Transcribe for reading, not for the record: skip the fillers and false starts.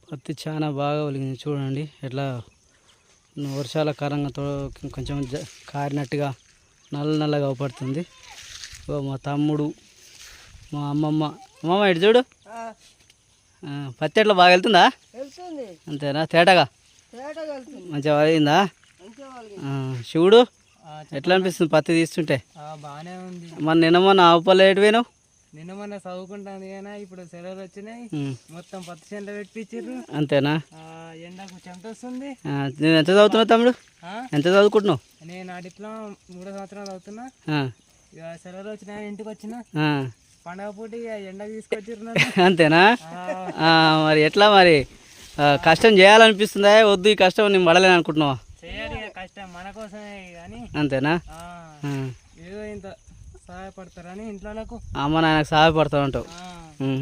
పత్తి చాలా బాగా ఒలిగింది చూడండి. ఎట్లా వర్షాల కారణంగా కొంచెం కారినట్టుగా నల్లగా అవపడుతుంది. మా తమ్ముడు, మా అమ్మమ్మ ఇటు చూడు. పత్తి ఎట్లా బాగా వెళ్తుందా? అంతేనా? తేటగా మంచిగా అయిందా? శివుడు ఎట్లా అనిపిస్తుంది పత్తి తీస్తుంటే? బాగానే ఉంది. నిన్న ఆవుపల్లి ఎటు పోయినావు? నిన్న మొన్న చదువుకుంటాను కానీ ఇప్పుడు సెలవులు వచ్చినాయి, మొత్తం పత్తి చెంట పెట్టించారు. అంతేనా? ఎండకు చెమట వస్తుంది. నేను ఎంత చదువుతున్నావు తమ్ముడు? ఎంత చదువుకుంటున్నావు? నేను ఆడిట్లో 3వ సంవత్సరం చదువుతున్నా. ఇక సెలవులు వచ్చినాయి, ఇంటికి వచ్చిన పండగ పూట ఎండకు తీసుకొచ్చారు. అంతేనా? మరి ఎట్లా మరి కష్టం చేయాలనిపిస్తుందా? వద్దు ఈ కష్టం నేను పడలేను అనుకుంటున్నావా? చేయాలి, కష్టం మన కోసమే కానీ. అంతేనా? ఏదో ఇంత సహాయపడతారని ఇంట్లో అమ్మ నాయనకు సహాయపడతా ఉంటావు.